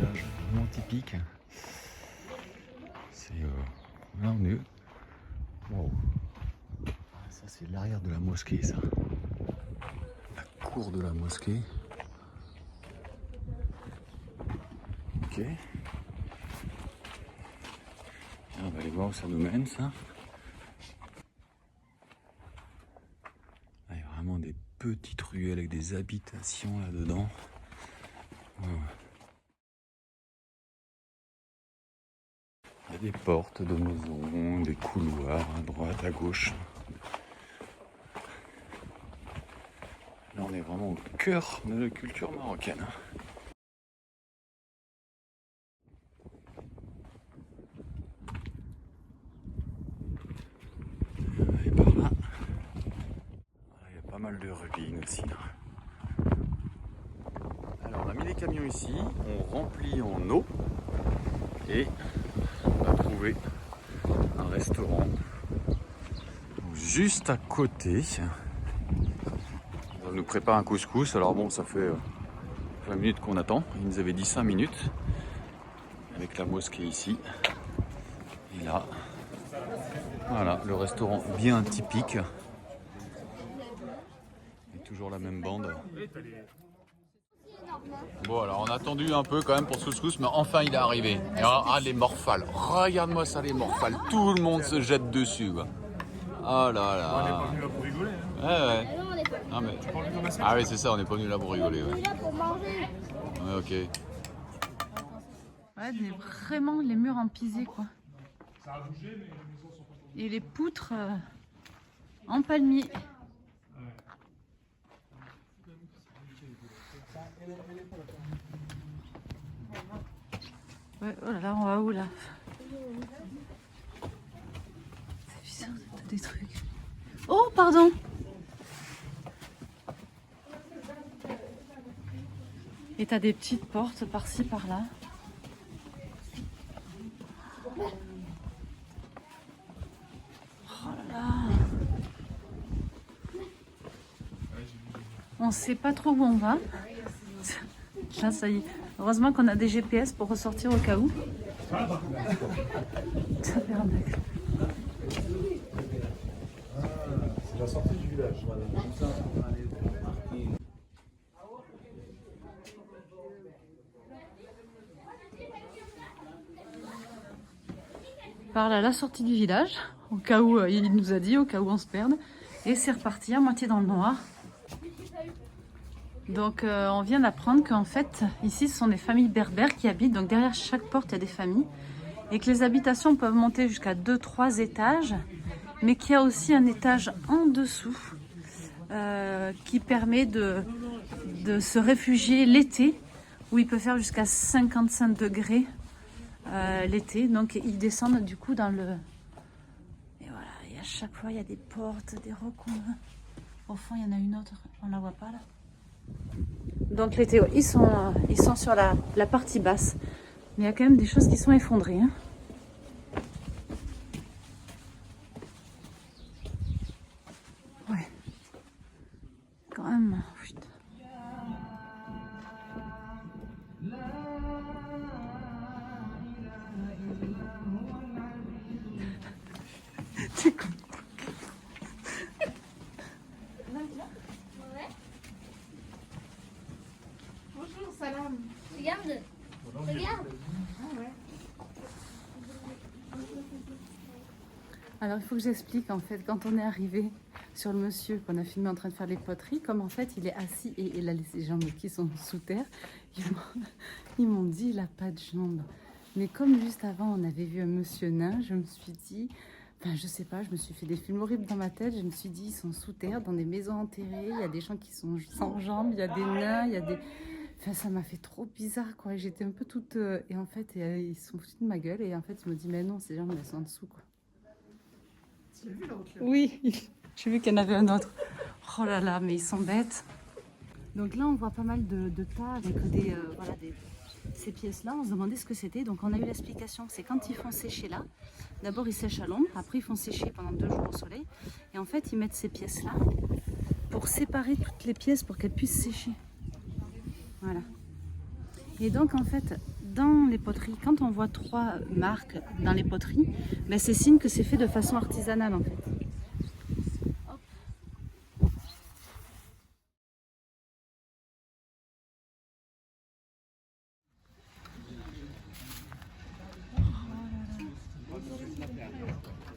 village vraiment typique. C'est là on est. Wow. Ça c'est l'arrière de la mosquée, ça. La cour de la mosquée. Ok. On va aller voir où ça nous mène, ça. Il y a vraiment des petites ruelles avec des habitations là-dedans. Wow. Il y a des portes de maisons, des couloirs à droite, à gauche. Là, on est vraiment au cœur de la culture marocaine. Et par là, il y a pas mal de ruines aussi. Alors, on a mis les camions ici, on remplit en eau et on a trouvé un restaurant juste à côté. On nous prépare un couscous. Alors bon, ça fait 20 minutes qu'on attend. Il nous avait dit 5 minutes. Avec la mosquée ici. Et là, voilà, le restaurant bien typique. Et toujours la même bande. Bon, alors on a attendu un peu quand même pour ce couscous, mais enfin il est arrivé. Et ah, les morphales. Regarde-moi ça, les morphales. Tout le monde se jette dessus, quoi. Oh là là. On n'est pas venu là pour rigoler. Hein. Ouais. Non, mais... Ah oui, c'est ça, on n'est pas venu là pour rigoler. Ouais. On est là pour manger. Ouais, ok. Ouais, vraiment les murs en pisé, quoi. Ça a bougé, mais les maisons sont pas tombées. Et les poutres en palmier. Ouais, oh là là, on va où là? C'est bizarre, t'as des trucs. Oh, pardon! Et t'as des petites portes par-ci, par-là. Oh là là! On sçait pas trop où on va. Là, ça y est. Heureusement qu'on a des GPS pour ressortir au cas où. Tabernacle. C'est la sortie du village, madame. Par là, la sortie du village, au cas où il nous a dit, au cas où on se perde. Et c'est reparti à moitié dans le noir. Donc on vient d'apprendre qu'en fait, ici, ce sont des familles berbères qui habitent. Donc derrière chaque porte, il y a des familles. Et que les habitations peuvent monter jusqu'à 2-3 étages. Mais qu'il y a aussi un étage en dessous qui permet de se réfugier l'été, où il peut faire jusqu'à 55 degrés l'été. Donc ils descendent du coup dans le... Et voilà, et à chaque fois, il y a des portes, des recoins. Au fond, il y en a une autre, on la voit pas là. Donc l'été, ils sont sur la partie basse. Mais il y a quand même des choses qui sont effondrées. Hein. Ouais. Quand même. Putain. T'es con. Bonjour, salam. Regarde. Regarde. Ah ouais. Alors il faut que j'explique en fait, quand on est arrivé sur le monsieur qu'on a filmé en train de faire les poteries, comme en fait il est assis et il a les jambes qui sont sous terre, ils m'ont dit il n'a pas de jambes. Mais comme juste avant on avait vu un monsieur nain, je me suis dit, enfin je sais pas, je me suis fait des films horribles dans ma tête, je me suis dit ils sont sous terre, dans des maisons enterrées, il y a des gens qui sont sans jambes, il y a des nains, il y a des... Enfin, ça m'a fait trop bizarre, quoi. J'étais un peu toute... Et en fait, ils se sont foutus de ma gueule. Et en fait, ils m'ont dit, mais non, ces jambes, elles sont en dessous, quoi. Tu l'as vu l'autre là? Oui, j'ai vu qu'il y en avait un autre. Oh là là, mais ils sont bêtes. Donc là, on voit pas mal de tas avec ces pièces-là. On se demandait ce que c'était. Donc on a eu l'explication. C'est quand ils font sécher là. D'abord, ils sèchent à l'ombre. Après, ils font sécher pendant 2 jours au soleil. Et en fait, ils mettent ces pièces-là pour séparer toutes les pièces pour qu'elles puissent sécher. Voilà. Et donc en fait, dans les poteries, quand on voit 3 marques dans les poteries, ben, c'est signe que c'est fait de façon artisanale en fait.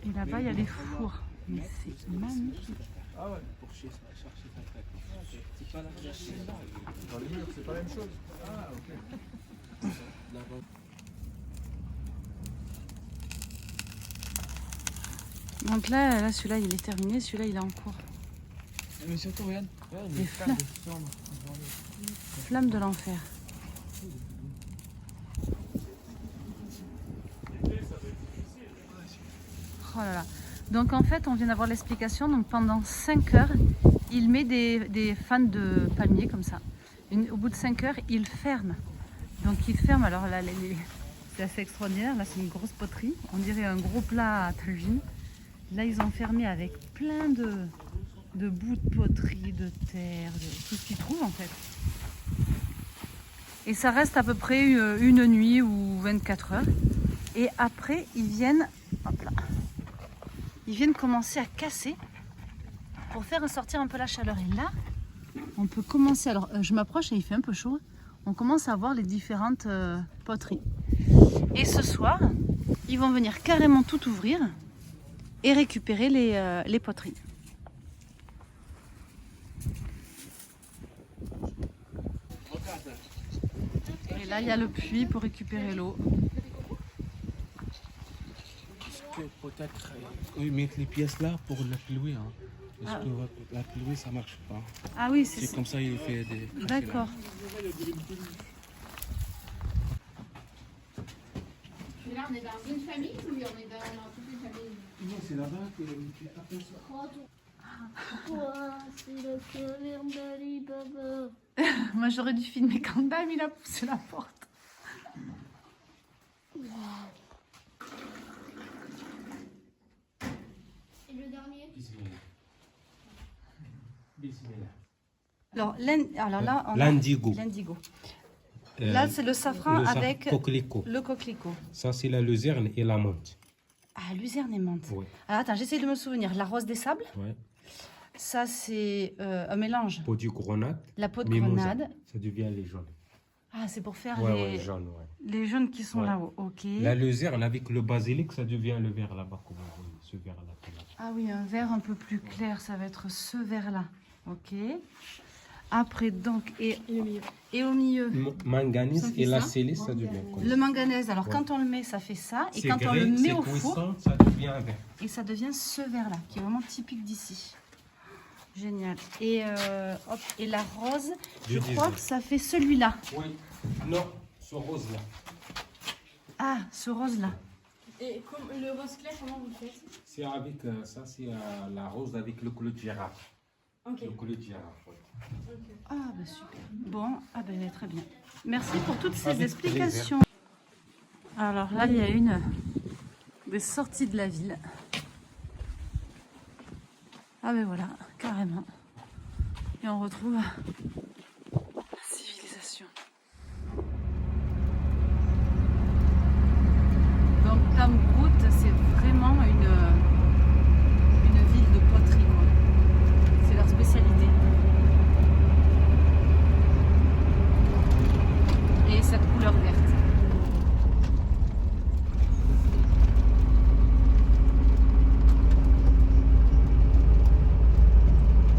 Et là-bas, il y a les fours. Mais c'est magnifique. Ah ouais, pour chercher sa tête. C'est pas la dans les murs, c'est pas la même chose. Ah, ok. Donc là celui-là, il est terminé. Celui-là, il est en cours. Mais surtout, regarde. Des flammes de l'enfer. Oh là là. Donc en fait, on vient d'avoir l'explication. Donc pendant 5 heures, il met des fans de palmier comme ça. Au bout de 5 heures, il ferme. Donc il ferme. Alors là, c'est assez extraordinaire. Là, c'est une grosse poterie. On dirait un gros plat à tagine. Là, ils ont fermé avec plein de bouts de poterie, de terre, de tout ce qu'ils trouvent en fait. Et ça reste à peu près une nuit ou 24 heures. Et après, ils viennent, hop là, ils viennent commencer à casser pour faire ressortir un peu la chaleur. Et là, on peut commencer, alors je m'approche et il fait un peu chaud, on commence à voir les différentes poteries. Et ce soir, ils vont venir carrément tout ouvrir et récupérer les poteries. Et là, il y a le puits pour récupérer l'eau. Peut-être mettre les pièces là pour la pluie. Hein. Parce que la pluie, ça marche pas. Ah oui, C'est comme ça il fait des... D'accord. Mais là, on est dans une famille ou on est dans toutes les familles? Non, c'est là-bas que tu appelles ça. C'est le cœur d'Ali Baba. Moi, j'aurais dû filmer quand Dame il a poussé la porte. Et le dernier? Alors là, on a L'indigo. l'indigo. Là, c'est le safran avec coquelicot. le coquelicot. Ça, c'est la luzerne et la menthe. Ah, luzerne et menthe. Ouais. Alors attends, j'essaie de me souvenir. La rose des sables, Ouais. ça c'est un mélange. Peau du grenade. La peau de mimosa. grenade. Ça devient les jaunes. Ah, c'est pour faire Ouais, jaune, ouais. les jaunes qui sont Ouais. là-haut. Ok. La luzerne avec le basilic, ça devient le vert là-bas. Comme vous voyez, ce vert là. Ah oui, un vert un peu plus clair, ça va être ce vert-là. Ok. Après, donc, et au milieu, Manganèse Ça fait et la ça. scellée, ça devient comme le ça. manganèse. Alors, Ouais. quand on le met, ça fait ça. Et C'est quand on gris, le met c'est au four, cuisson, ça devient vert. et ça devient ce vert-là, qui est vraiment typique d'ici. Génial. Et, hop, et la rose, je crois que ça fait celui-là. Oui. Non, ce rose là. Ah, ce rose-là. Et comme le rose clair, comment vous le faites? C'est avec ça, c'est la rose avec le clou de girafe. Ok. Le clou de girafe, oui. Ah, bah super. Bon, ah ben très bien. Merci pour toutes ces Avec explications. Alors là, il y a une des sorties de la ville. Ah ben voilà, carrément. Et on retrouve la civilisation. Donc Kamrout, c'est vraiment une ville de poterie, quoi. C'est leur spécialité. Et cette couleur verte.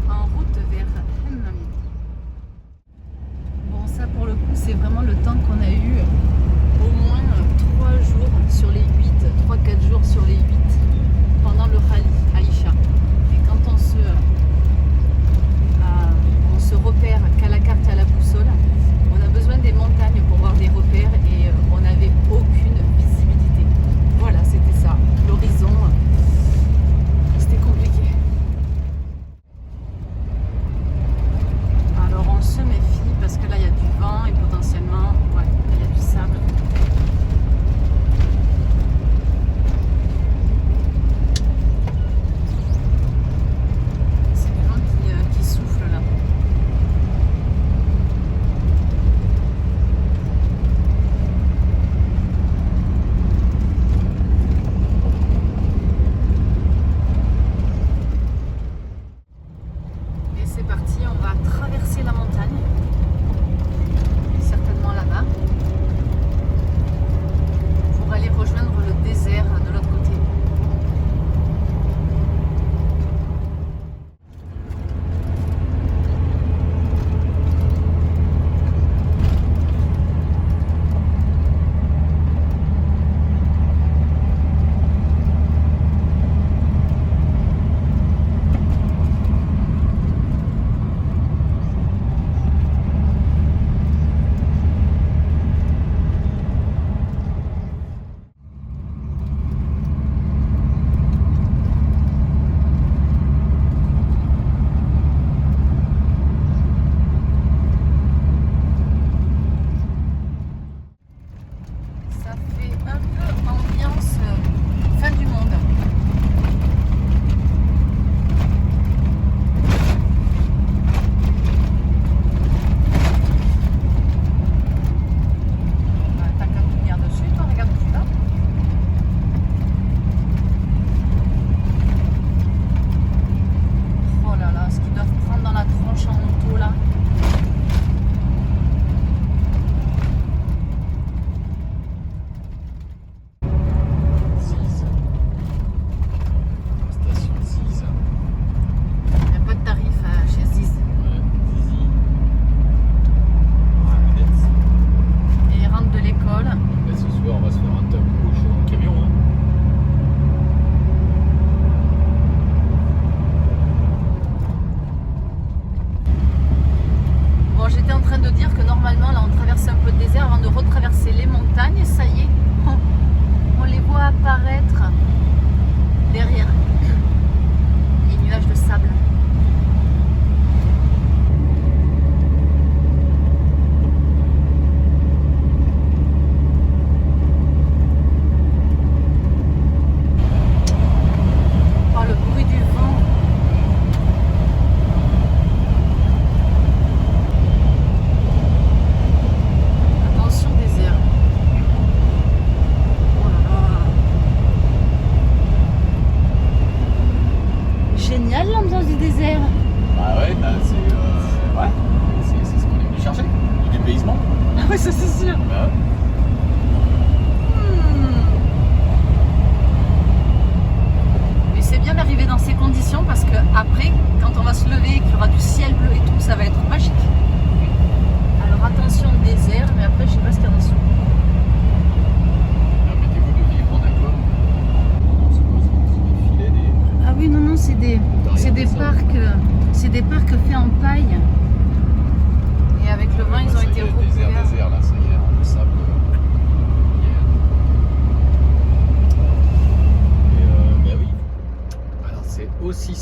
En route vers Hammam.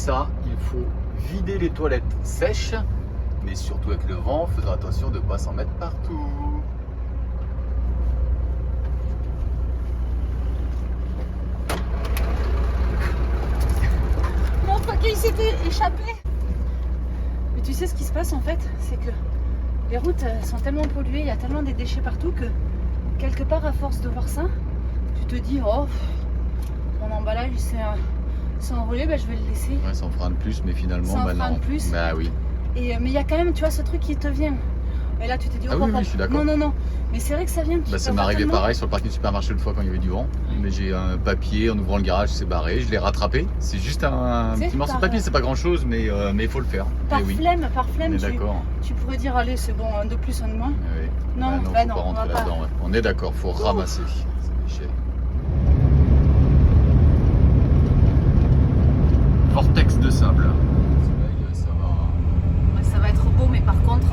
ça, il faut vider les toilettes sèches, mais surtout avec le vent, faisons attention de ne pas s'en mettre partout. Mon paquet il s'était échappé. Mais tu sais ce qui se passe en fait, c'est que les routes sont tellement polluées, il y a tellement des déchets partout que quelque part à force de voir ça, tu te dis oh mon emballage s'est envolé, ben, je vais le laisser. Ouais, ça en fera un de plus, mais finalement, Ça en bah fera un non. de plus. Bah oui. Et, mais il y a quand même, tu vois, ce truc qui te vient. Et là tu te dis oh, Ah oui, papa, oui, je suis d'accord. non. Mais c'est vrai que ça vient. Bah, ça m'est arrivé pareil sur le parking du supermarché une fois quand il y avait du vent. Mais j'ai un papier, en ouvrant le garage, c'est barré, je l'ai rattrapé. C'est juste un C'est petit morceau de par- papier, c'est pas grand chose, mais il faut le faire. Par Eh oui, flemme, on est tu, d'accord. tu pourrais dire allez c'est bon, un de plus, un de moins. Eh oui. Non, Bah bah faut non, pas on va rentrer pas. là-dedans. Ouais. On est d'accord, faut ramasser ces déchets. Vortex de sable. Ouais, ça va être beau, mais par contre,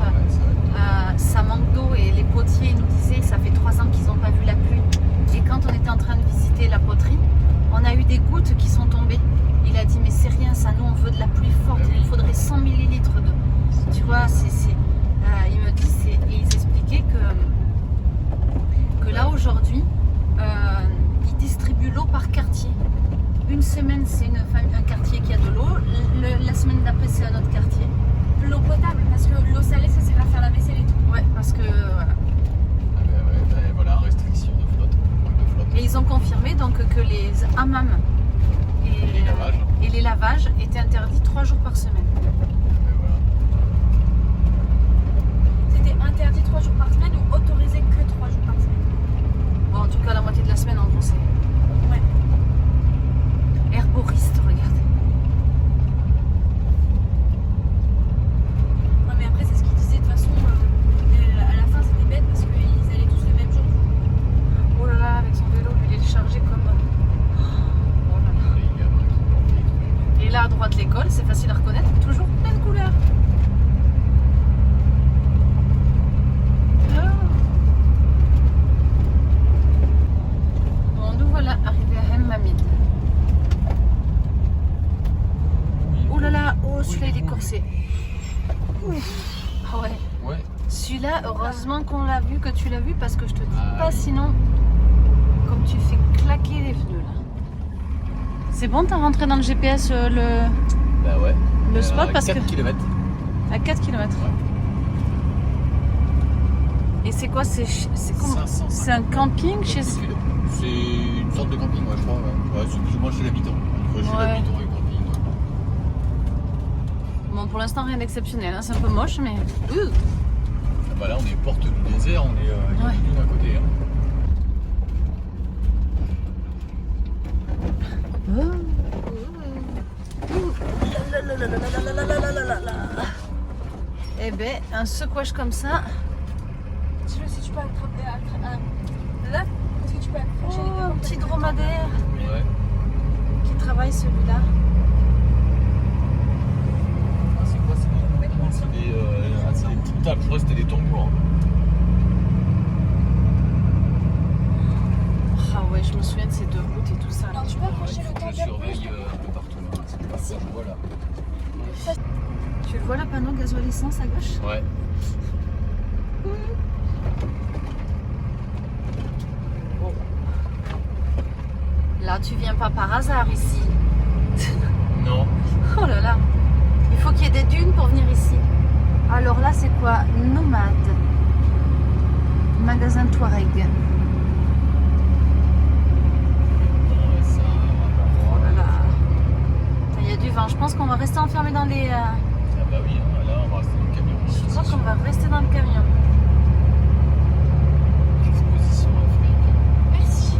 ça manque d'eau et les potiers ils nous disaient ça fait 3 ans qu'ils n'ont pas vu la pluie. Et quand on était en train de visiter la poterie, on a eu des gouttes qui sont tombées. Il a dit mais c'est rien ça, nous on veut de la pluie forte, il nous faudrait 100 millilitres d'eau. Tu vois, il me dit, et ils expliquaient que là aujourd'hui, ils distribuent l'eau par quartier. Une semaine c'est un quartier qui a de l'eau, la semaine d'après c'est un autre quartier. L'eau potable, parce que l'eau salée, ça sert à faire la vaisselle et tout. Ouais, parce que voilà. Voilà, restriction de flotte. Manque de flotte. Et ils ont confirmé donc que les hammams et les lavages étaient interdits 3 jours par semaine. C'était interdit 3 jours par semaine ou autorisé que 3 jours par semaine. Bon, en tout cas, la moitié de la semaine, en gros, c'est Ouais. herboriste, regarde. Non, mais après, c'est ce qu'ils disaient de toute façon. À la fin, c'était bête parce qu'ils allaient tous le même jour. Oh là là, avec son vélo, lui, il est chargé comme... Oh là là. Et là, à droite, l'école, c'est facile à reconnaître, toujours plein de couleurs. Ah. Bon, nous voilà arrivés à Hemmamid. Oh là là, oh, celui-là, il est corsé. Ah ouais. Ouais. Celui-là, heureusement qu'on l'a vu, que tu l'as vu, parce que je te dis pas, sinon, comme tu fais claquer les pneus là. C'est bon, t'as rentré dans le GPS Bah ouais. le spot parce 4 que km. à 4 km. Et c'est quoi? C'est comment? 550. C'est un camping chez. C'est une sorte de camping, ouais, je crois. Ouais, c'est plus ou moins chez l'habitant. Chez Ouais. l'habitant et camping. Ouais. Bon, pour l'instant, rien d'exceptionnel. Hein. C'est un peu moche, mais. Bah là, on est porte du désert, on est Ouais. à côté. Hein. Eh ben, un secouage comme ça. Si tu peux attraper. Là, est-ce que tu peux accrocher les Oh, deux un portes petit avec le dromadaire Ouais. qui travaille celui-là. Ah, c'est quoi? C'est des petites tables, je crois que c'était des tambours. Ah ouais, je me souviens de ces deux routes et tout ça. Non, tu peux accrocher le Je tandem surveille plus. un peu partout. Là. C'est pas ça, je vois là. Tu le vois là, panneau gasoil essence à gauche? Ouais. Là, tu viens pas par hasard ici. Non. Oh là là. Il faut qu'il y ait des dunes pour venir ici. Alors là, c'est quoi? Nomade. Magasin Touareg. Oh là là. Il y a du vent. Je pense qu'on va rester enfermé dans les... Ah bah oui, hein, là on va rester dans le camion. Je crois qu'on va rester dans le camion. Exposition africaine. Merci.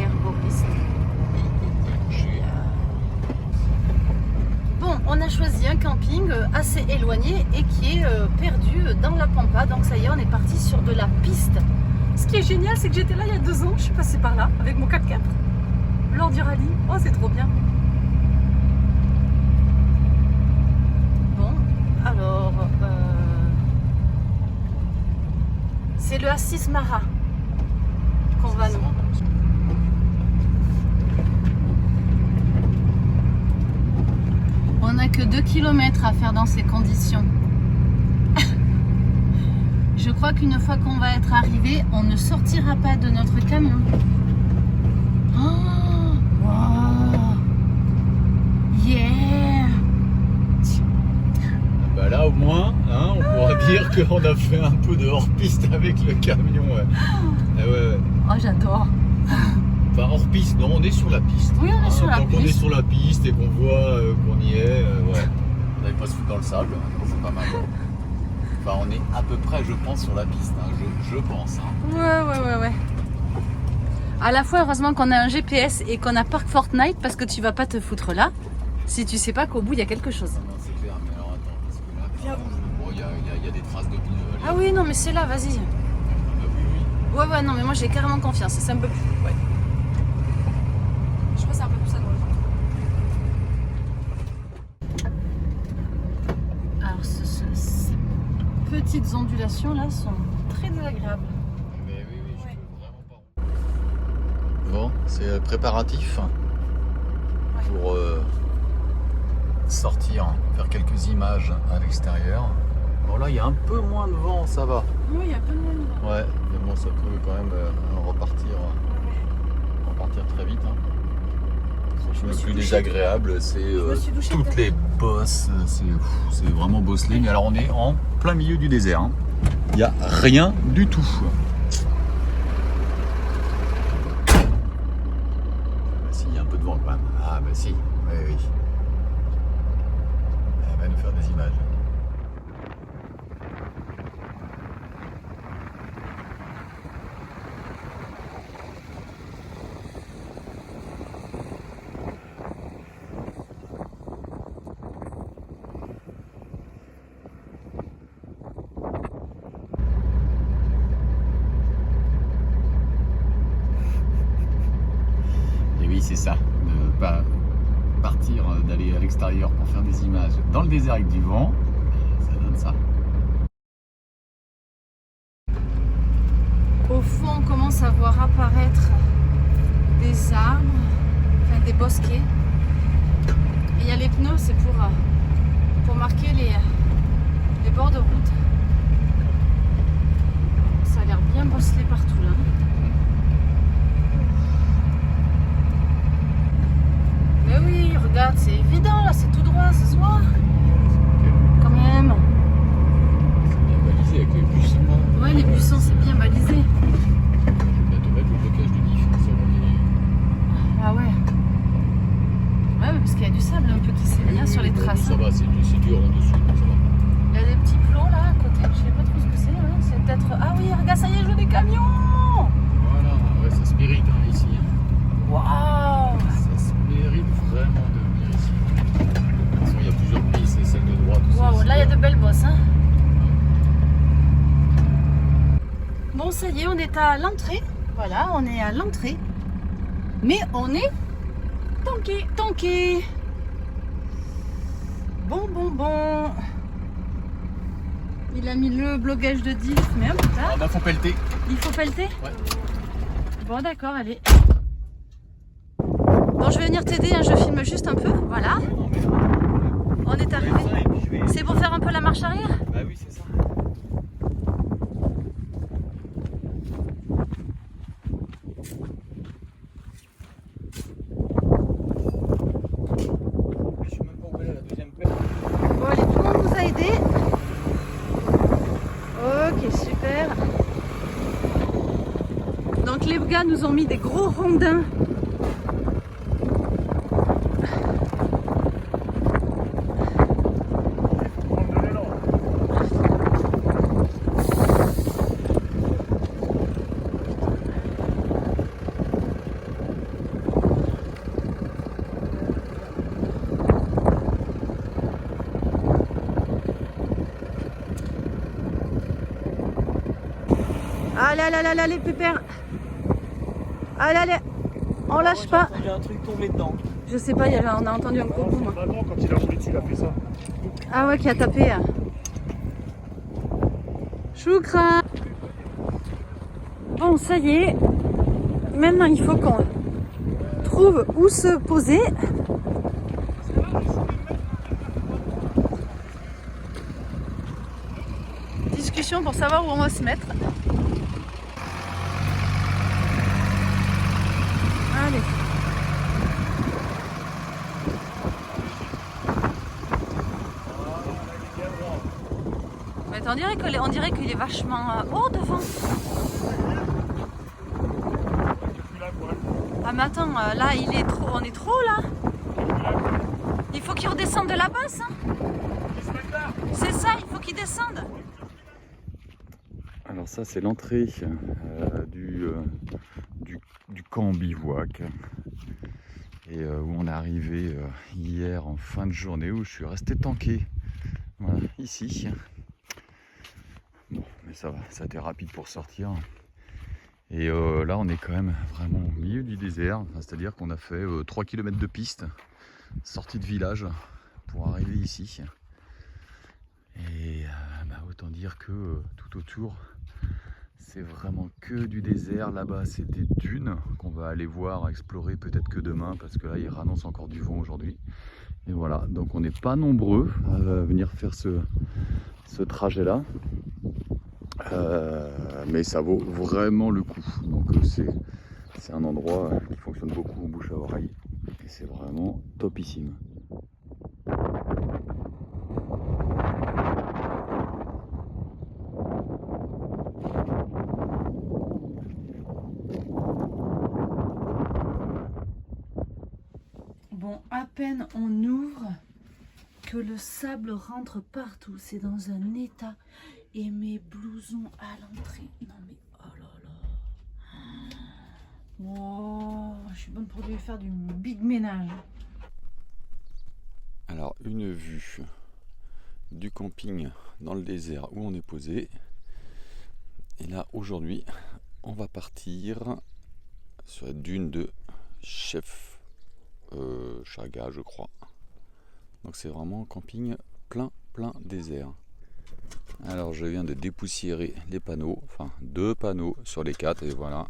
Herboriste. Bon, on a choisi un camping assez éloigné et qui est perdu dans la pampa. Donc ça y est, on est parti sur de la piste. Ce qui est génial, c'est que j'étais là il y a 2 ans. Je suis passée par là avec mon 4x4 lors du rallye. Oh, c'est trop bien. Bon, alors... c'est le Assis Mara qu'on va nous... que 2 km à faire dans ces conditions. Je crois qu'une fois qu'on va être arrivé, on ne sortira pas de notre camion. Oh, wow. Yeah. Bah là au moins, hein, on pourra dire qu'on a fait un peu de hors-piste avec le camion. Ouais. Ouais. Oh, j'adore. Enfin hors-piste, non, on est sur la piste. Oui, on est sur la Tant qu'on est piste. sur la piste et qu'on voit qu'on y est, ouais. On n'avait pas se foutre dans le sable, c'est pas mal. Enfin, on est à peu près, je pense, sur la piste, hein, je pense. Hein. Ouais. À la fois, heureusement qu'on a un GPS et qu'on a Park Fortnite parce que tu vas pas te foutre là si tu sais pas qu'au bout il y a quelque chose. Non, c'est clair, mais alors attends, parce que là, bon, il y a des traces de pneus. Ah oui, non, mais c'est là, vas-y. Oui. Ouais, non, mais moi j'ai carrément confiance, ça me peut plus. Ouais. Je crois que c'est un peu plus à droite. Alors, ces petites ondulations là sont très désagréables. Mais oui, je peux vraiment pas. Bon, c'est préparatif pour sortir, faire quelques images à l'extérieur. Bon là, il y a un peu moins de vent, ça va. Oui, il y a peu de monde. Ouais, mais bon, ça peut quand même repartir très vite. Hein. Le plus désagréable, c'est toutes les bosses, c'est vraiment bosselé. Mais alors on est en plein milieu du désert. Hein. Il n'y a rien du tout. Si, il y a un peu de vent quand même. Ah bah si, oui. Elle va nous faire des images. C'est ça, ne pas partir, d'aller à l'extérieur pour faire des images dans le désert avec du vent, ça donne ça. Au fond, on commence à voir apparaître des arbres, enfin des bosquets. Et il y a les pneus, c'est pour marquer les bords de route. Ça a l'air bien bosselé partout là. Mais oui, regarde, c'est évident là, c'est tout droit, ça se voit. Quand même. C'est bien balisé avec les buissons. Ouais, les buissons, c'est bien balisé. Je vais bientôt mettre le blocage de diff sur mon. Ah ouais. Ouais, mais parce qu'il y a du sable un peu qui s'est mis sur les traces. Ça va, c'est dur en dessous, donc ça va. Il y a des petits plots là à côté, je sais pas trop ce que c'est. Hein. C'est peut-être. Ah oui, regarde, ça y est, je vois des camions. Voilà, ouais, ça se mérite hein, ici. Waouh. Ça se mérite vraiment de venir ici. De toute façon, il y a plusieurs pistes, c'est celle de droite. Waouh, là il y a de belles bosses. Hein. Bon, ça y est, on est à l'entrée. Voilà, on est à l'entrée. Mais on est tanké. Bon. Il a mis le blocage de diff, mais un peu tard. Ah bah faut pelleter. Il faut pelleter? Ouais. Bon, d'accord, allez. Bon, je vais venir t'aider, hein, je filme juste un peu. Voilà. On est arrivé. C'est pour faire un peu la marche arrière? Bah oui, c'est ça. Je suis même pas emballé à la deuxième paire. Bon, allez, tout le monde nous a aidés. Ok, super. Donc les gars nous ont mis des gros rondins. Allez, les pépères. Allez, on lâche pas. J'ai un truc tombé dedans. Je sais pas, on a entendu un gros boom. Vraiment, quand il a roulé dessus, il a fait ça. Ah ouais, qui a tapé. Choukra. Bon, ça y est. Maintenant, il faut qu'on trouve où se poser. discussion pour savoir où on va se mettre. Allez. Mais on dirait qu'il est vachement haut devant. Ah mais attends, là on est trop là. Il faut qu'il redescende de la base. Hein. C'est ça, il faut qu'il descende. Alors ça c'est l'entrée du camp bivouac et où on est arrivé hier en fin de journée où je suis resté tanké. Voilà, ici. Bon, mais ça va, ça a été rapide pour sortir. Et là on est quand même vraiment au milieu du désert, enfin, c'est-à-dire qu'on a fait 3 km de piste, sortie de village pour arriver ici. Et autant dire que tout autour c'est vraiment que du désert. Là-bas c'est des dunes qu'on va aller voir, explorer peut-être que demain parce que là il annonce encore du vent aujourd'hui. Et voilà, donc on n'est pas nombreux à venir faire ce trajet là. Mais ça vaut vraiment le coup. Donc c'est un endroit qui fonctionne beaucoup en bouche à oreille et c'est vraiment topissime. Bon, à peine on ouvre que le sable rentre partout. C'est dans un état. Et mes blousons à l'entrée. Non mais oh là là. Wow, je suis bonne pour lui faire du big ménage. Alors une vue du camping dans le désert où on est posé. Et là aujourd'hui on va partir sur la dune de Chef Chaga je crois. Donc c'est vraiment un camping plein désert. Alors je viens de dépoussiérer les panneaux, enfin 2 panneaux sur les 4 et voilà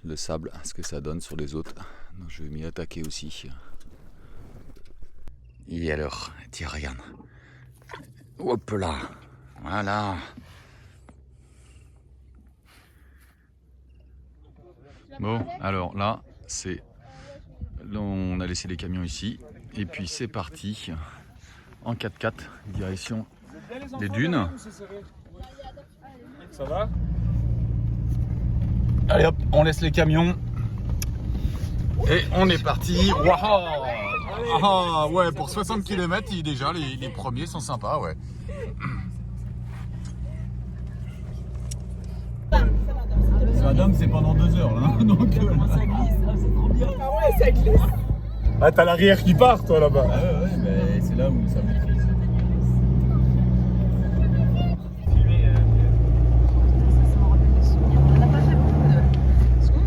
le sable, ce que ça donne sur les autres. Donc je vais m'y attaquer aussi. Et alors, tiens regarde. Hop là, voilà. Bon alors là c'est, on a laissé les camions ici et puis c'est parti en 4x4 direction les dunes. Ça va? Allez hop, on laisse les camions et on est parti. Waouh! Ah ouais, pour 60 km déjà les premiers sont sympas, ouais. Madame, c'est pendant 2 heures là. Donc, ça glisse, c'est trop bien. Ah ouais, ça glisse. Ah, t'as l'arrière qui part, toi, là-bas. Ah ouais, mais c'est là où ça maîtrise.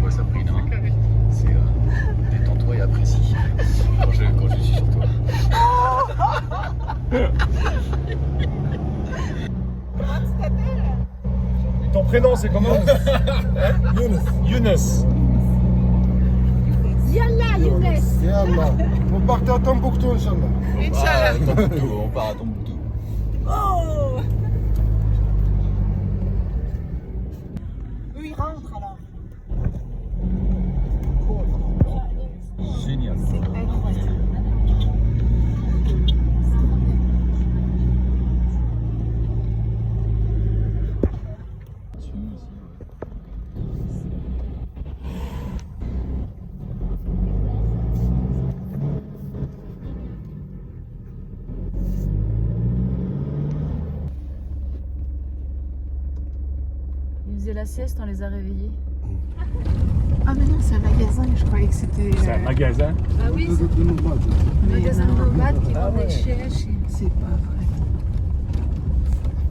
Moi ça brille, hein. C'est détends-toi et apprécie quand je suis sur toi. Ton prénom, c'est comment? Younes. Yallah, Younes. Yallah. On part à Tombouctou, Inch'Allah. Ah, Tombouctou, on part à Tombouctou. Oh. Oui, rentre alors. Génial. Ils faisaient la sieste, on les a réveillés. Ah mais non, c'est un magasin, je croyais que c'était... C'est un magasin. Ah oui, c'est un magasin nomade qui vend des chèches. C'est pas vrai.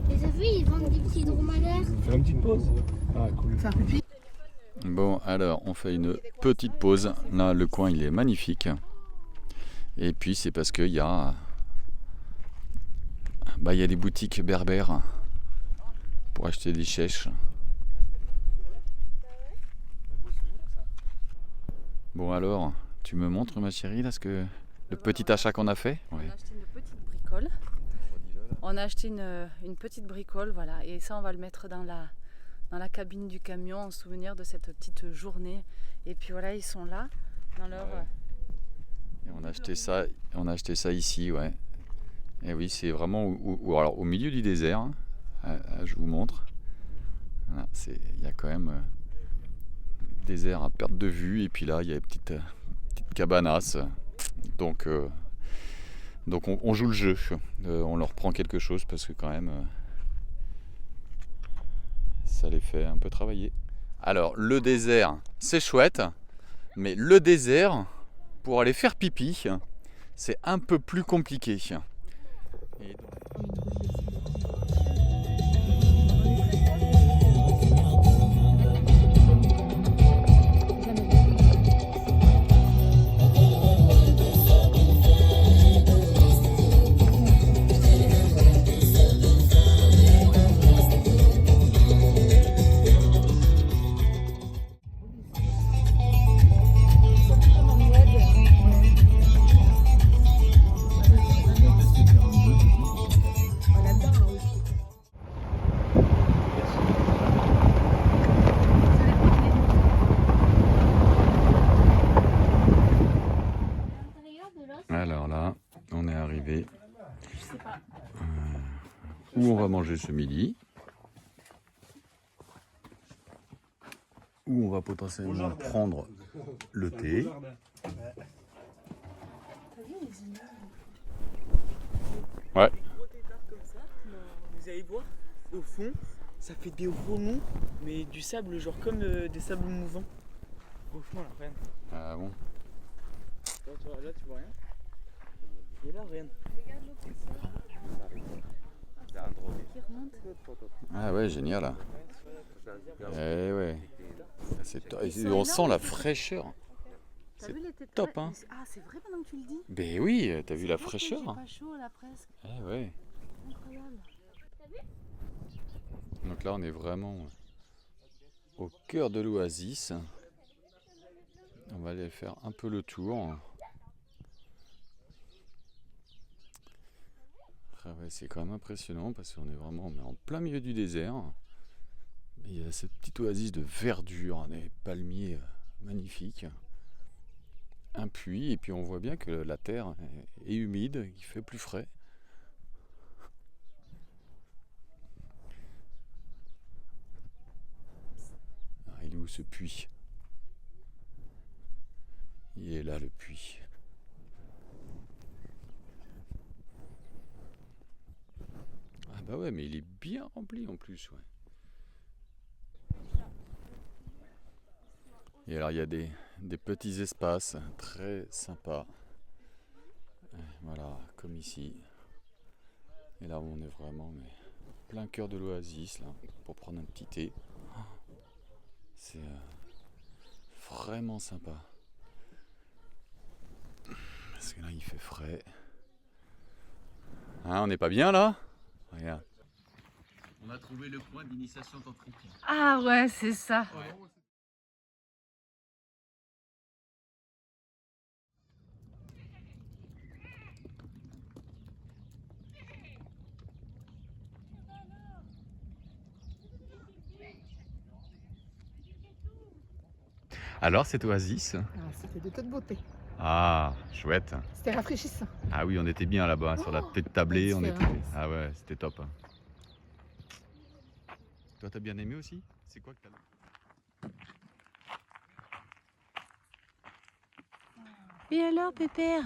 Les avis, ils vendent des petits dromadaires. Faire une petite pause. Ah, cool. Faire pipi. Bon alors on fait une petite pause. Là le coin il est magnifique. Et puis c'est parce qu'il y a il y a des boutiques berbères pour acheter des chèches. Bon alors, tu me montres ma chérie là le petit achat qu'on a fait? On a acheté une petite bricole. On a acheté une petite bricole, voilà, et ça on va le mettre dans la cabine du camion en souvenir de cette petite journée. Et puis voilà, ils sont là dans leur... Et on a acheté ça ici, ouais. Et oui, c'est vraiment alors, au milieu du désert, hein. Je vous montre. Voilà, il y a quand même désert à perte de vue, et puis là il y a une petite cabanas. Donc on joue le jeu, on leur prend quelque chose parce que quand même ça les fait un peu travailler. Alors le désert c'est chouette, mais le désert pour aller faire pipi c'est un peu plus compliqué. Et alors là, on est arrivé où on va manger ce midi, où on va potentiellement prendre le thé. Ouais. Vous allez voir, au fond, ça fait des remous, mais du sable, genre comme des sables mouvants. Au fond, là, regarde. Ah bon? Là, tu vois rien. Et là, regarde. Ah ouais, génial. Eh ouais. On sent la fraîcheur. C'est top, hein. Ah, c'est vrai maintenant que tu le dis. Ben oui, t'as vu la fraîcheur? J'ai pas chaud là presque. Eh ouais. Incroyable. Donc là, on est vraiment au cœur de l'oasis. On va aller faire un peu le tour. Ah ouais, c'est quand même impressionnant parce qu'on est vraiment en plein milieu du désert. Il y a cette petite oasis de verdure, des palmiers magnifiques. Un puits, et puis on voit bien que la terre est humide, il fait plus frais. Alors, il est où ce puits? Il est là le puits. Ah bah ouais, mais il est bien rempli en plus, ouais. Et alors il y a des petits espaces très sympas. Voilà, comme ici. Et là on est vraiment plein cœur de l'oasis là, pour prendre un petit thé. C'est vraiment sympa. Parce que là il fait frais. Hein, on n'est pas bien là? Regarde. On a trouvé le point d'initiation tantrique. Ah ouais, c'est ça. Ouais. Alors cette oasis? C'était de toute beauté. Ah, chouette. C'était rafraîchissant. Ah oui, on était bien là-bas, sur la petite tablée, on était... Ah ouais, c'était top. Toi, t'as bien aimé aussi? C'est quoi que t'as... Et alors, Pépère?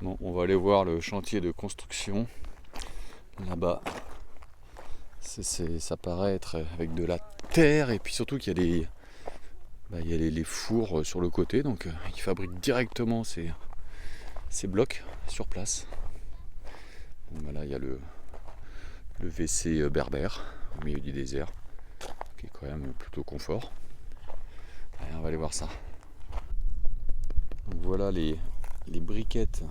Bon, on va aller voir le chantier de construction. Là-bas, ça paraît être avec de la terre, et puis surtout qu'il y a des... il y a les fours sur le côté, donc ils fabriquent directement ces blocs sur place. Bon, bah là, il y a le WC berbère au milieu du désert, qui est quand même plutôt confort. Allez, on va aller voir ça. Donc voilà les briquettes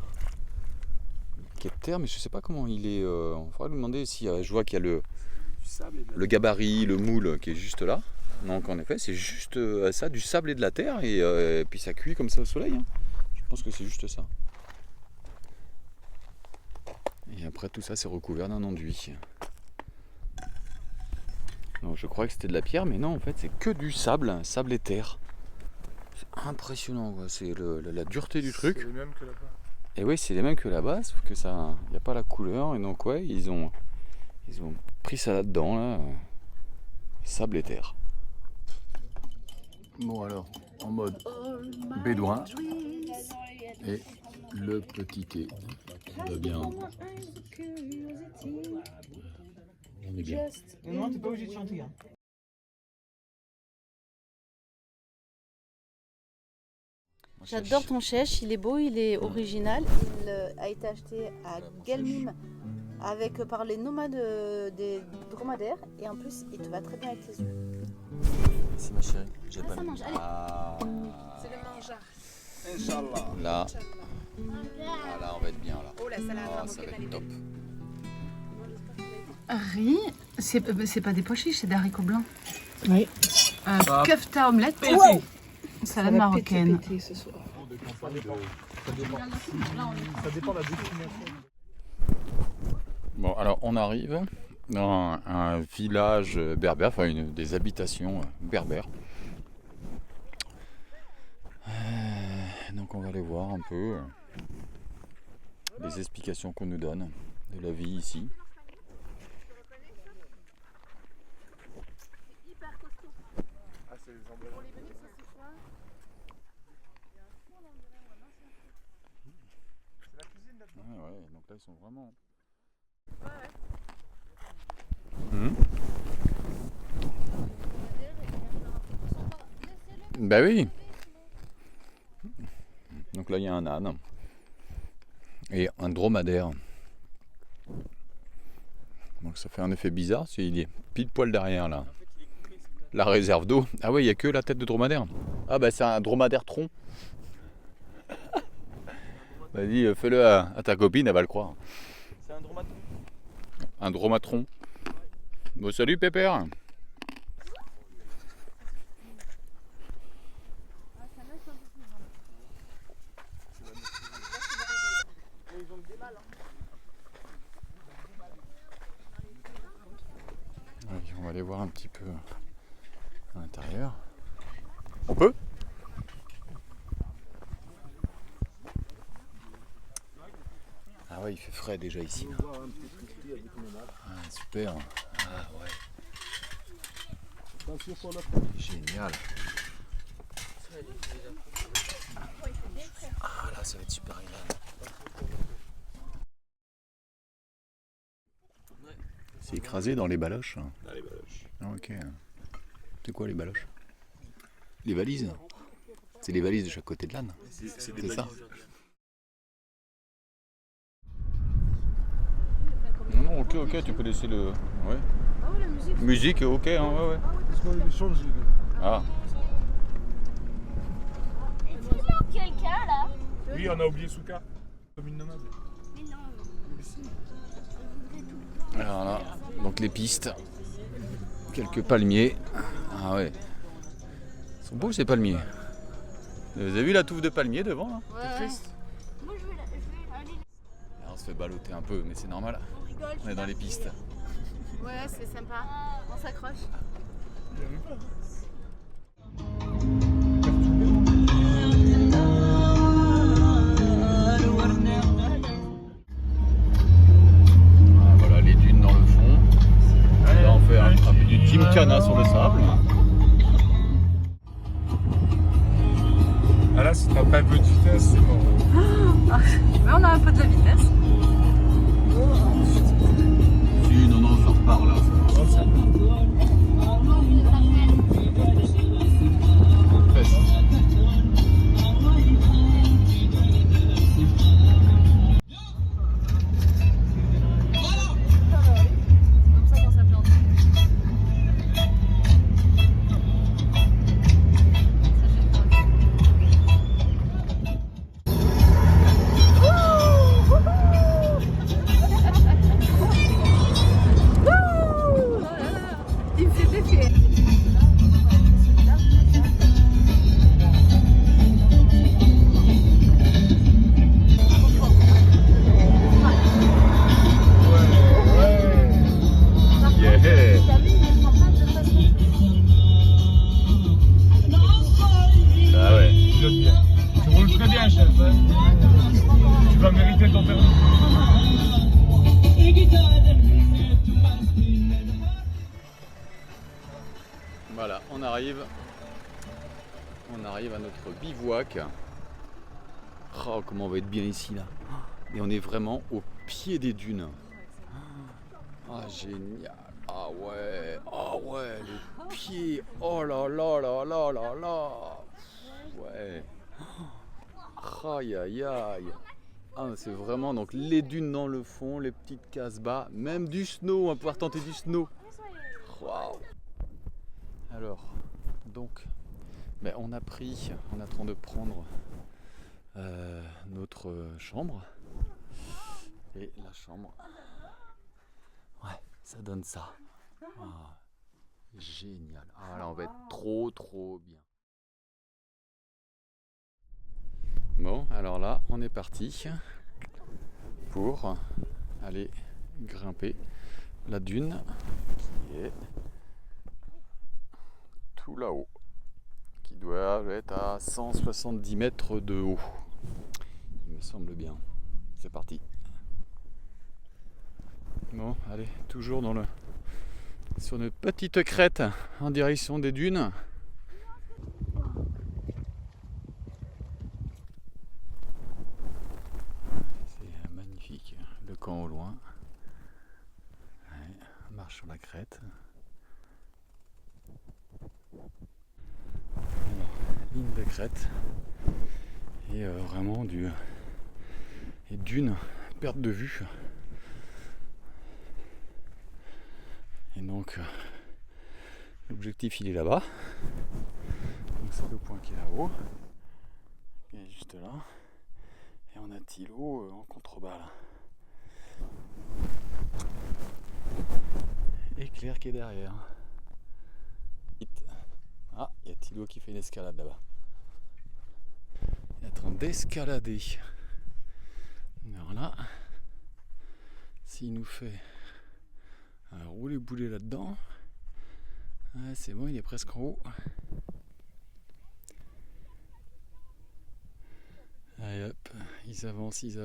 de terre, mais je sais pas comment il est. On faudra lui demander si je vois qu'il y a le gabarit, le moule qui est juste là. Donc en effet, c'est juste ça, du sable et de la terre, et puis ça cuit comme ça au soleil. Hein. Je pense que c'est juste ça. Et après tout ça c'est recouvert d'un enduit. Donc je croyais que c'était de la pierre, mais non, en fait c'est que du sable, sable et terre. C'est impressionnant, quoi. C'est la dureté du truc. C'est les mêmes que là-bas. Et oui, c'est les mêmes que là-bas, sauf que ça, il n'y a pas la couleur. Et donc ouais, ils ont pris ça là-dedans, là. Sable et terre. Bon alors, en mode bédouin. Et le petit thé qui va bien. On est bien. Non, t'es pas obligé de chanter. Hein. J'adore ton chèche, il est beau, il est original. Il a été acheté à Gelmim par les nomades des dromadaires et en plus il te va très bien avec tes yeux. Merci ma chérie, j'ai pas ça mis. mange, allez. C'est le manjar. Inch'Allah. Là, là on va être bien là. Oh la salade, Oh, ça va être top. Riz, c'est pas des pois chiches, c'est des haricots blancs. Oui. Kefta omelette. Wow. Salade marocaine. Ce soir. Ça dépend de la destination. Bon alors on arrive dans un village berbère, enfin des habitations berbères. Donc on va aller voir un peu les explications qu'on nous donne de la vie ici. Ah, c'est les emblèmes. C'est la cuisine là-dedans. Ah ouais, donc là ils sont vraiment... Bah oui. Donc là il y a un âne et un dromadaire. Donc ça fait un effet bizarre, il est pile poil derrière là. La réserve d'eau. Ah ouais, il n'y a que la tête de dromadaire. Ah bah c'est un dromadaire tronc. Vas-y, fais-le à ta copine, elle va le croire. C'est un dromatron. Un dromatron. Bon salut Pépère. On va aller voir un petit peu à l'intérieur. On peut ? Ah ouais, il fait frais déjà ici. Ah, super. Ah ouais. Génial. Ah là, ça va être super agréable. C'est écrasé dans les baloches. Dans les baloches. Ah, ok. C'est quoi les baloches? Les valises? C'est les valises de chaque côté de l'âne. C'est ça? Non, non, ok, tu peux laisser le... Ouais. Ah ouais, la musique. Musique, ok, hein, ouais. Parce qu'on les change. Ah. Est-ce qu'il manque quelqu'un là? Oui, on a oublié Souka. Comme une nomade. Mais non. Alors là, donc les pistes. Quelques palmiers. Ah ouais. Ils sont beaux ces palmiers. Vous avez vu la touffe de palmiers devant là? Ouais. Moi je vais aller. Alors, on se fait balloter un peu, mais c'est normal. On est dans les pistes. Ouais, c'est sympa. On s'accroche. Ah, voilà les dunes dans le fond. Là on fait un peu du gymkhana sur le sable. Ah là, si t'as pas un peu de vitesse, c'est bon. Mais on a un peu de la vitesse. Si, non, ça repart là. on arrive à notre bivouac. Oh, comment on va être bien ici là. Et on est vraiment au pied des dunes. Ah, génial. Ah ouais, les pieds. Oh là là là là là là. Ouais. Aïe aïe aïe. Ah, c'est vraiment donc les dunes dans le fond, les petites casse-bas, même du snow, on va pouvoir tenter du snow. Waouh. Alors, donc, on est en train de prendre notre chambre. Et la chambre, ouais, ça donne ça. Ah, génial. Ah là, on va être trop bien. Bon, alors là, on est parti pour aller grimper la dune qui est tout là-haut, qui doit être à 170 mètres de haut. Il me semble bien. C'est parti. Bon, allez, toujours sur une petite crête en direction des dunes. C'est magnifique, le camp au loin. Ouais, on marche sur la crête. Alors, ligne de crête. Et vraiment et dunes, perte de vue. Et donc l'objectif il est là-bas. Donc c'est le point qui est là-haut. Il est juste là. Et on a Thilo en contrebas là. Et Claire qui est derrière. Ah, il y a Thilo qui fait une escalade là-bas. Il est en train d'escalader. Alors là, s'il nous fait un rouler-bouler là-dedans, ouais, c'est bon, il est presque en haut. Allez hop, ils avancent. Il y a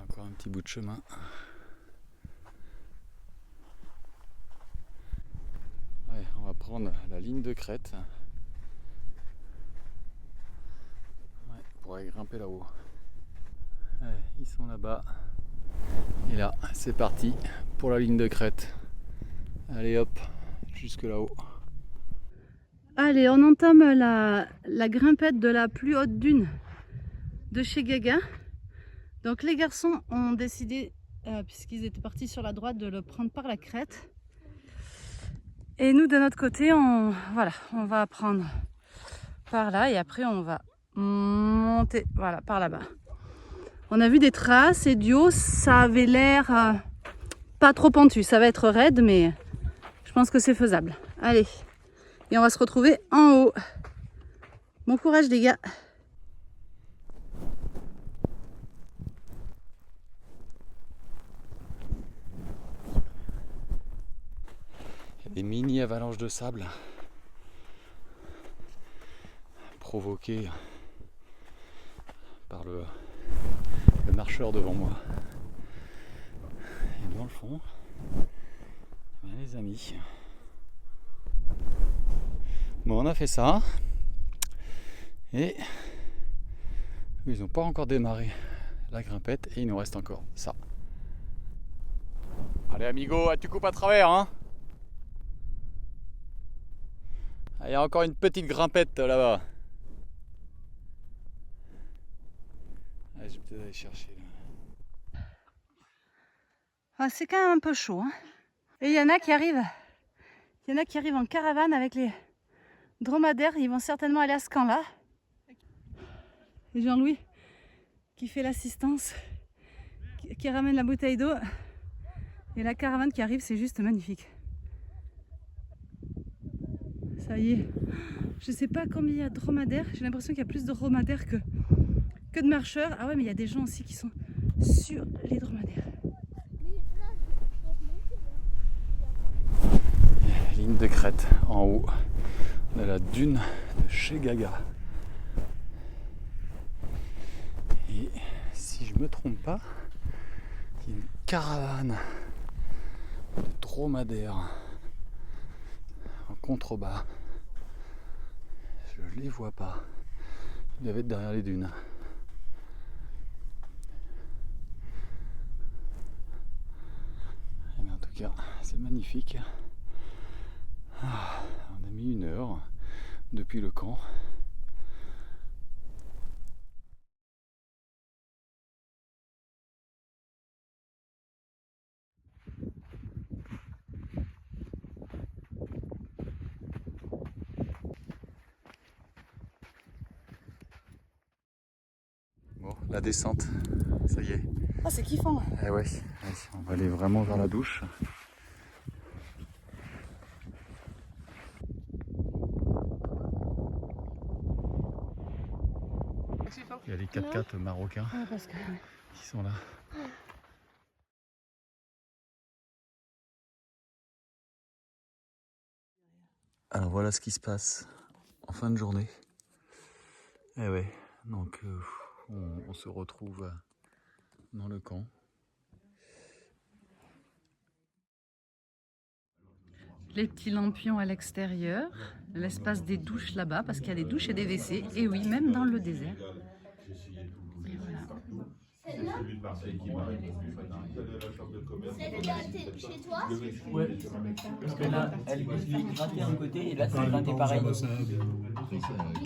encore un petit bout de chemin. Ouais, on va prendre la ligne de crête. Ouais, pour aller grimper là-haut. Ouais, ils sont là-bas. Et là, c'est parti pour la ligne de crête. Allez hop, jusque là-haut. Allez, on entame la grimpette de la plus haute dune de chez Gaga. Donc les garçons ont décidé, puisqu'ils étaient partis sur la droite, de le prendre par la crête. Et nous, de notre côté, on va prendre par là et après on va monter par là-bas. On a vu des traces et du haut, ça avait l'air pas trop pentu. Ça va être raide, mais je pense que c'est faisable. Allez, et on va se retrouver en haut. Bon courage les gars. Il y a des mini avalanches de sable provoquées par le marcheur devant moi. Et dans le fond, les amis, bon, on a fait ça et ils n'ont pas encore démarré la grimpette et il nous reste encore ça. Allez amigo, tu coupes à travers hein. Il y a encore une petite grimpette là-bas. Allez, je vais peut-être aller chercher. Ah, c'est quand même un peu chaud. Hein. Et il y en a qui arrivent. En caravane avec les dromadaires. Ils vont certainement aller à ce camp-là. Et Jean-Louis qui fait l'assistance, qui ramène la bouteille d'eau. Et la caravane qui arrive, c'est juste magnifique. Ça y est. Je sais pas combien il y a de dromadaires. J'ai l'impression qu'il y a plus de dromadaires que de marcheurs. Ah ouais, mais il y a des gens aussi qui sont sur les dromadaires. Ligne de crête en haut de la dune de chez Gaga. Et si je me trompe pas, il y a une caravane de dromadaires contrebas. Je les vois pas. Ils doivent être derrière les dunes. Mais en tout cas, c'est magnifique. On a mis 1 heure depuis le camp. Bon, la descente, ça y est. Ah, c'est kiffant. Eh ouais, on va aller vraiment vers la douche. Il y a les 4x4 marocains qui sont là. Alors voilà ce qui se passe en fin de journée. Eh ouais, donc on se retrouve dans le camp. Les petits lampions à l'extérieur, l'espace des douches là-bas, parce qu'il y a des douches et des WC, et oui, même dans le désert. Et voilà. Chez toi? Ouais. Parce que là, elle est grattée un côté et là, c'est gratté pareil.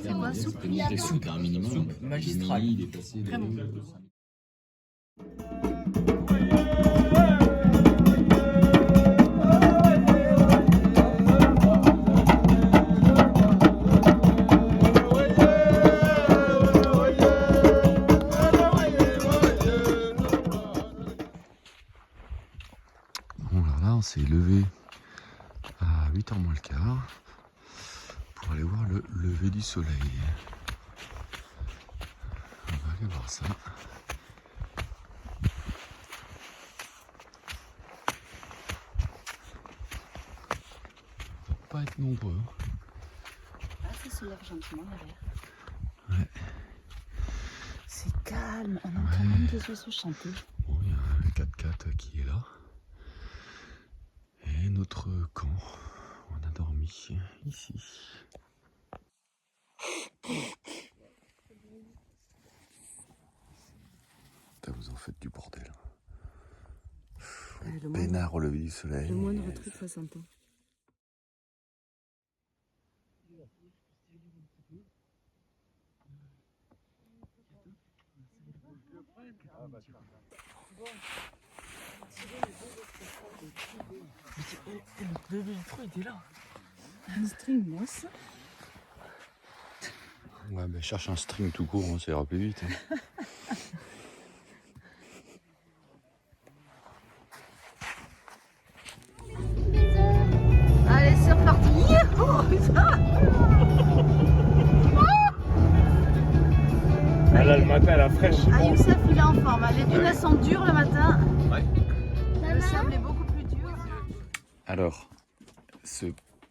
C'est quoi, soupe? Des soupes, un minimum. Magistral. Il est passé de... Bon, alors là, on s'est levé à 8h moins le quart pour aller voir le lever du soleil. On va aller voir ça. On va pas être nombreux. Ah, ça se lève gentiment derrière. Ouais. C'est calme, on entend même des oiseaux chanter. Bon, il y a un 4x4 qui est là. Et notre camp, on a dormi ici. Putain, vous en faites du bordel. Peinard au lever du soleil. Le moindre truc, ça s'entend. Le micro était là. Un string moisse. Ouais, bah cherche un string tout court, hein, ça ira plus vite. Hein. Allez, c'est reparti. Ah là, le matin, la fraîche. Ah, Youssef, il est en forme. Les dunes, elles sont dures le matin. Ouais. Le sable est beaucoup plus dur. Alors, ce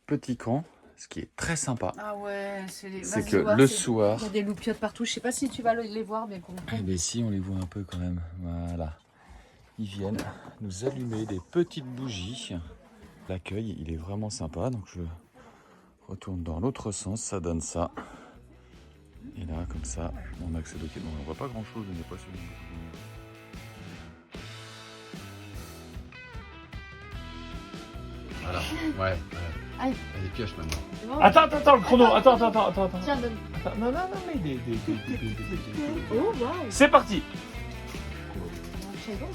petit camp, ce qui est très sympa, Ah ouais, c'est que le soir... Il y a des loupiottes partout. Je sais pas si tu vas les voir, mais bon. Eh bien si, on les voit un peu quand même. Voilà. Ils viennent nous allumer des petites bougies. L'accueil, il est vraiment sympa. Donc je retourne dans l'autre sens, ça donne ça. Et là, comme ça, on accède au quai. Bon, on voit pas grand chose, on n'est pas sur les... Voilà, ouais. Aïe. Il y a des pioches maintenant. Attends, le chrono. Attends. Tiens, donne. Attends, non, mais des. Oh, waouh. C'est parti. C'est bon.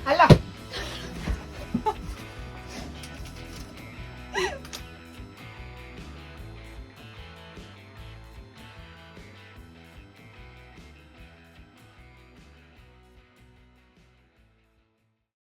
Allah!